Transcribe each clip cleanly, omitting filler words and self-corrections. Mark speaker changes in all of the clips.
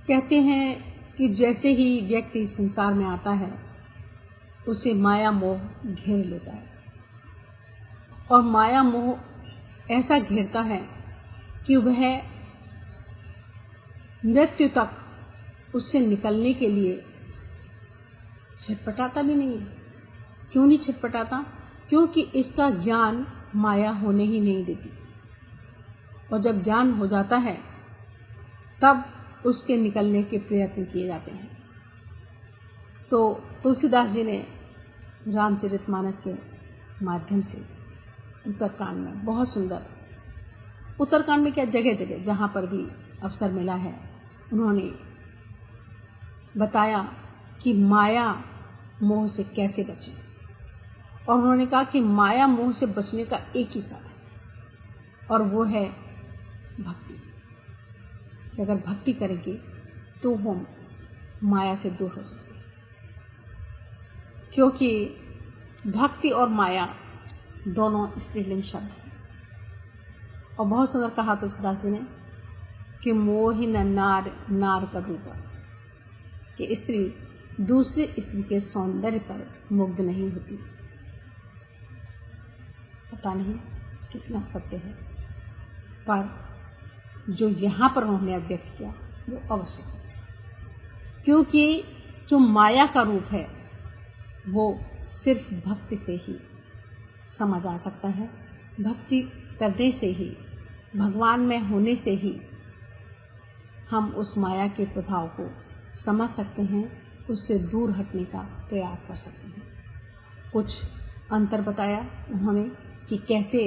Speaker 1: कहते हैं कि जैसे ही व्यक्ति संसार में आता है उसे माया मोह घेर लेता है, और माया मोह ऐसा घेरता है कि वह मृत्यु तक उससे निकलने के लिए छटपटाता भी नहीं है। क्यों नहीं छटपटाता? क्योंकि इसका ज्ञान माया होने ही नहीं देती, और जब ज्ञान हो जाता है तब उसके निकलने के प्रयत्न किए जाते हैं। तो तुलसीदास जी ने रामचरितमानस के माध्यम से उत्तरकांड में बहुत सुंदर, उत्तरकांड में क्या, जगह जगह जहाँ पर भी अवसर मिला है उन्होंने बताया कि माया मोह से कैसे बचें। और उन्होंने कहा कि माया मोह से बचने का एक ही साधन है, और वो है भक्ति। कि अगर भक्ति करेंगे तो हम माया से दूर हो सकते हैं, क्योंकि भक्ति और माया दोनों स्त्रीलिंग शब्द हैं। और बहुत सुंदर कहा तुलसीदास जी ने कि मोहिन नार नार का रूप, कि स्त्री दूसरे स्त्री के सौंदर्य पर मुग्ध नहीं होती। पता नहीं कितना सत्य है, पर जो यहाँ पर उन्होंने व्यक्त किया वो अवश्य सत्य है। क्योंकि जो माया का रूप है वो सिर्फ भक्ति से ही समझ आ सकता है। भक्ति करने से ही, भगवान में होने से ही हम उस माया के प्रभाव को समझ सकते हैं, उससे दूर हटने का प्रयास कर सकते हैं। कुछ अंतर बताया उन्होंने कि कैसे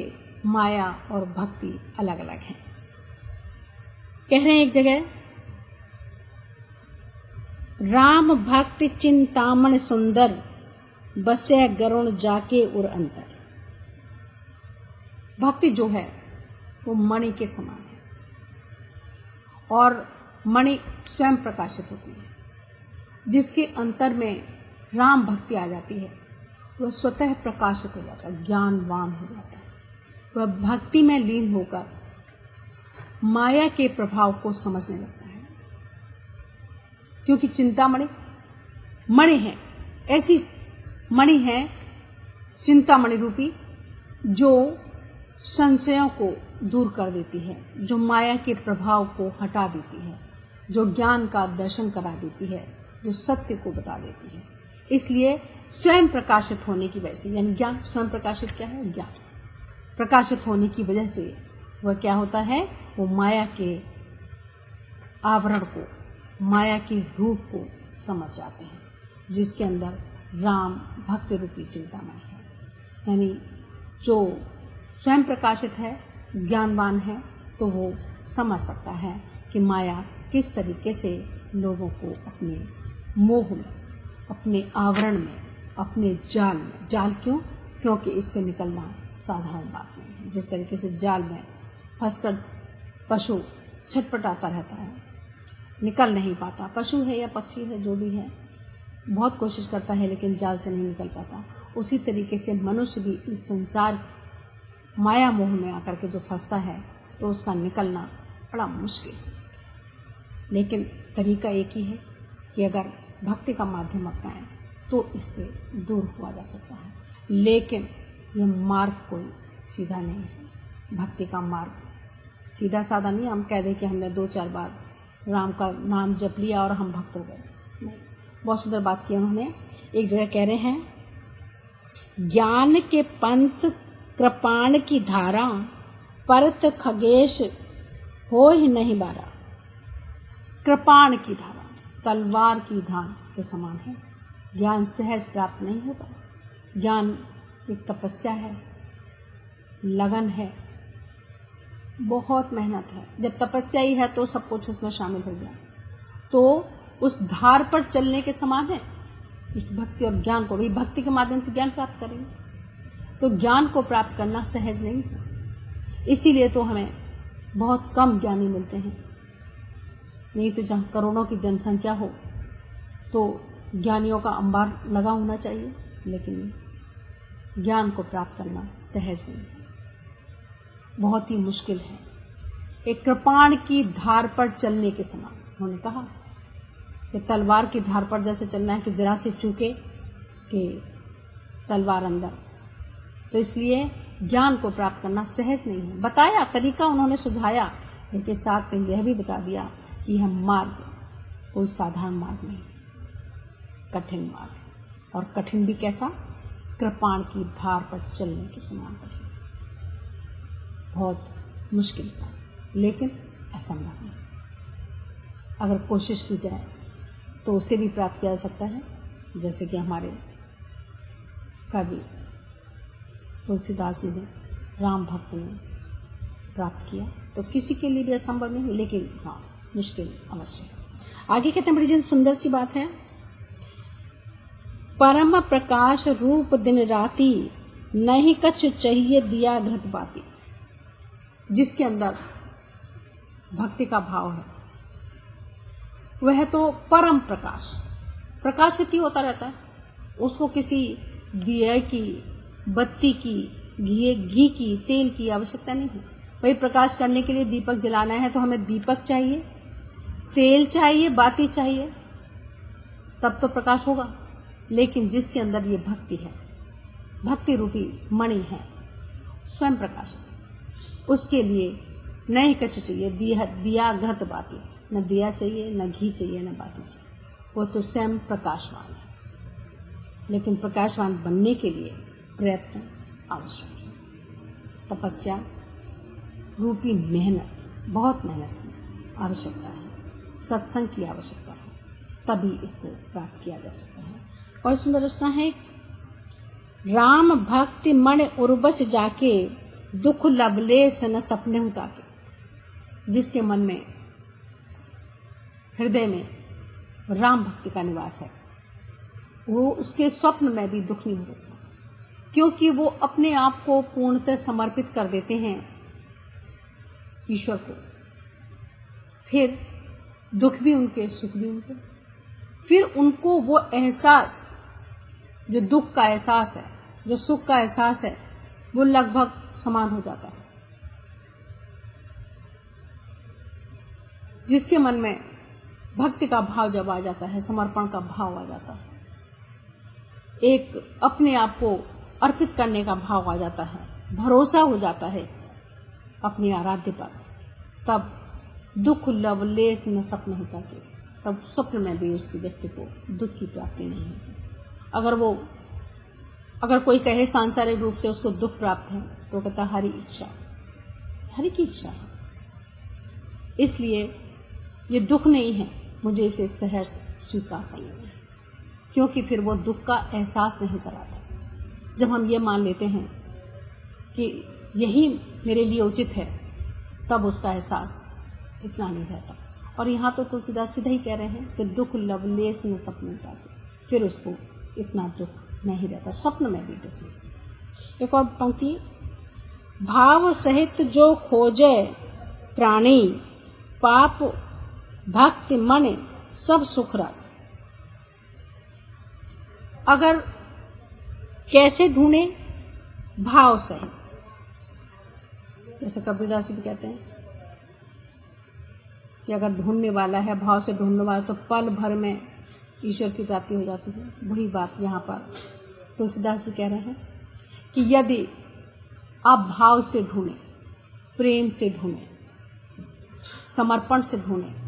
Speaker 1: माया और भक्ति अलग अलग हैं। कह रहे हैं एक जगह, राम भक्ति चिंतामण सुंदर, बसे गरुण जाके उर अंतर। भक्ति जो है वो मणि के समान है, और मणि स्वयं प्रकाशित होती है। जिसके अंतर में राम भक्ति आ जाती है वह स्वतः प्रकाशित हो जाता है, ज्ञानवान हो जाता है। वह भक्ति में लीन होकर माया के प्रभाव को समझने लगता है। क्योंकि चिंतामणि मणि है, ऐसी मणि है चिंतामणि रूपी, जो संशयों को दूर कर देती है, जो माया के प्रभाव को हटा देती है, जो ज्ञान का दर्शन करा देती है, जो सत्य को बता देती है। इसलिए स्वयं प्रकाशित होने की वजह से, यानी ज्ञान स्वयं प्रकाशित क्या है? ज्ञान प्रकाशित होने की वजह से वह क्या होता है? वो माया के आवरण को, माया के रूप को समझ जाते हैं, जिसके अंदर राम भक्ति रूपी चिंतामय है। यानी जो स्वयं प्रकाशित है, ज्ञानवान है, तो वो समझ सकता है कि माया किस तरीके से लोगों को अपने मोह में, अपने आवरण में, अपने जाल में, जाल क्यों? क्योंकि इससे निकलना साधारण बात नहीं है। जिस तरीके से जाल में फंसकर पशु छटपटाता रहता है, निकल नहीं पाता, पशु है या पक्षी है, जो भी है, बहुत कोशिश करता है लेकिन जाल से नहीं निकल पाता। उसी तरीके से मनुष्य भी इस संसार माया मोह में आकर के जो फंसता है तो उसका निकलना बड़ा मुश्किल है। लेकिन तरीका एक ही है कि अगर भक्ति का माध्यम अपनाएं तो इससे दूर हुआ जा सकता है। लेकिन यह मार्ग कोई सीधा नहीं है। भक्ति का मार्ग सीधा साधा नहीं, हम कह दें कि हमने 2-4 बार राम का नाम जप लिया और हम भक्त हो गए, नहीं। बहुत सुंदर बात की उन्होंने। एक जगह कह रहे हैं, ज्ञान के पंथ कृपाण की धारा, परत खगेश हो ही नहीं बारा। कृपाण की धारा तलवार की धार के समान है। ज्ञान सहज प्राप्त नहीं होता। ज्ञान एक तपस्या है, लगन है, बहुत मेहनत है। जब तपस्या ही है तो सब कुछ उसमें शामिल हो गया, तो उस धार पर चलने के समान है। इस भक्ति और ज्ञान को भी, भक्ति के माध्यम से ज्ञान प्राप्त करेंगे तो ज्ञान को प्राप्त करना सहज नहीं है। इसीलिए तो हमें बहुत कम ज्ञानी मिलते हैं। नहीं तो जहाँ करोड़ों की जनसंख्या हो तो ज्ञानियों का अंबार लगा होना चाहिए, लेकिन ज्ञान को प्राप्त करना सहज नहीं है, बहुत ही मुश्किल है। एक कृपाण की धार पर चलने के समान। उन्होंने कहा कि तलवार की धार पर जैसे चलना है कि जरा से चूके कि तलवार अंदर। तो इसलिए ज्ञान को प्राप्त करना सहज नहीं है। बताया तरीका उन्होंने सुझाया, लेकिन साथ में यह भी बता दिया कि यह मार्ग कोई साधारण मार्ग नहीं, कठिन मार्ग है। और कठिन भी कैसा? कृपाण की धार पर चलने के समान कठिन, बहुत मुश्किल था, लेकिन असंभव नहीं। अगर कोशिश की जाए तो उसे भी प्राप्त किया जा सकता है, जैसे कि हमारे कवि तुलसीदास जी ने राम भक्त ने प्राप्त किया। तो किसी के लिए भी असंभव नहीं, लेकिन हाँ मुश्किल अवश्य है। आगे कहते हैं, बड़ी सुंदर सी बात है, परम प्रकाश रूप दिन राती, नहीं कछ चाहिए दिया घृत बाती। जिसके अंदर भक्ति का भाव है वह तो परम प्रकाश, प्रकाशित ही होता रहता है। उसको किसी दिए की, बत्ती की, घी की, तेल की आवश्यकता नहीं है। भाई प्रकाश करने के लिए दीपक जलाना है तो हमें दीपक चाहिए, तेल चाहिए, बाती चाहिए, तब तो प्रकाश होगा। लेकिन जिसके अंदर ये भक्ति है, भक्ति रूपी मणि है, स्वयं प्रकाशित, उसके लिए नहीं कछ चाहिए दिया घृत बाती। न दिया चाहिए, न घी चाहिए, न बाती चाहिए, वो तो स्वयं प्रकाशवान है। लेकिन प्रकाशवान बनने के लिए प्रयत्न आवश्यक है, तपस्या रूपी मेहनत, बहुत मेहनत की आवश्यकता है, सत्संग की आवश्यकता है, तभी इसको प्राप्त किया जा सकता है। और सुंदर रचना है, राम भक्ति मन उर्वश जाके, दुख लवलेश न सपने ताके। जिसके मन में, हृदय में राम भक्ति का निवास है, वो उसके स्वप्न में भी दुख नहीं हो सकता, क्योंकि वो अपने आप को पूर्णतः समर्पित कर देते हैं ईश्वर को। फिर दुख भी उनके, सुख भी उनके। फिर उनको वो एहसास, जो दुख का एहसास है, जो सुख का एहसास है, वो लगभग समान हो जाता है। जिसके मन में भक्ति का भाव जब आ जाता है, समर्पण का भाव आ जाता है, एक अपने आप को अर्पित करने का भाव आ जाता है, भरोसा हो जाता है अपने आराध्य पर, तब दुख लवलेश न सपने होता के, तब स्वप्न में भी उसकी व्यक्ति को दुख की प्राप्ति नहीं होती। अगर कोई कहे सांसारिक रूप से उसको दुख प्राप्त है, तो कहता हरि इच्छा, हरि की इच्छा है, इसलिए ये दुख नहीं है, मुझे इसे सहर्ष स्वीकार कर लेना है, क्योंकि फिर वो दुख का एहसास नहीं कराता। जब हम ये मान लेते हैं कि यही मेरे लिए उचित है, तब उसका एहसास इतना नहीं रहता। और यहाँ तो तुलसीदास सीधा ही कह रहे हैं कि दुख लवलेश न सपने पाते, फिर उसको इतना दुख नहीं रहता, स्वप्न में भी दुख नहीं। एक और पंक्ति, भाव सहित जो खोजे प्राणी, पाप भक्ति मन सब सुख राज। अगर कैसे ढूंढे? भाव सहित। जैसे कबीरदास जी भी कहते हैं कि अगर ढूंढने वाला है, भाव से ढूंढने वाला, तो पल भर में ईश्वर की प्राप्ति हो जाती है। वही बात यहाँ पर तुलसीदास जी कह रहे हैं कि यदि आप भाव से ढूंढें, प्रेम से ढूंढें, समर्पण से ढूंढें,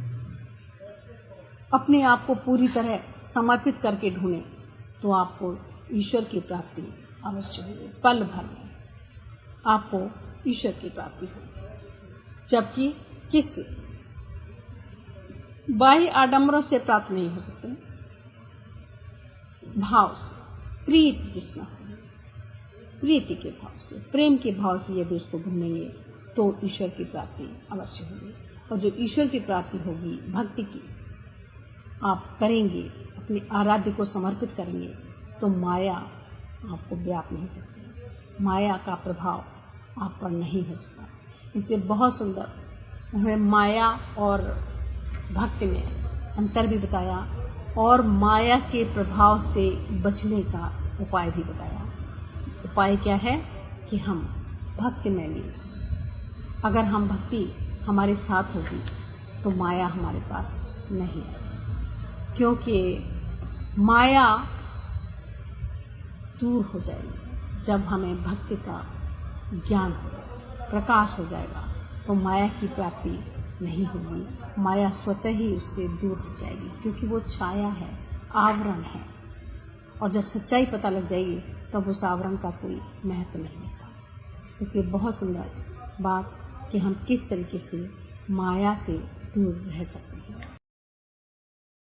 Speaker 1: अपने आप को पूरी तरह समर्पित करके ढूंढें, तो आपको ईश्वर की प्राप्ति अवश्य होगी। पल भर में आपको ईश्वर की प्राप्ति होगी, जबकि किस बाह्य आडंबरों से प्राप्त नहीं हो सकते, भाव से, प्रीत जिसमें हो, प्रीति के भाव से, प्रेम के भाव से यदि उसको ढूंढेंगे तो ईश्वर की प्राप्ति अवश्य होगी। और जो ईश्वर की प्राप्ति होगी, भक्ति की आप करेंगे, अपने आराध्य को समर्पित करेंगे, तो माया आपको व्याप नहीं सकती, माया का प्रभाव आप पर नहीं हो सकता। इसलिए बहुत सुंदर उन्होंने माया और भक्ति में अंतर भी बताया, और माया के प्रभाव से बचने का उपाय भी बताया। उपाय क्या है कि हम भक्ति में लीन, अगर हम भक्ति हमारे साथ होगी तो माया हमारे पास नहीं है, क्योंकि माया दूर हो जाएगी जब हमें भक्ति का ज्ञान होगा, प्रकाश हो जाएगा, तो माया की प्राप्ति नहीं होगी। माया स्वतः ही उससे दूर हो जाएगी, क्योंकि वो छाया है, आवरण है। और जब सच्चाई पता लग जाएगी तब उस आवरण का कोई महत्व नहीं रहता। इसलिए बहुत सुंदर बात कि हम किस तरीके से माया से दूर रह सकते हैं।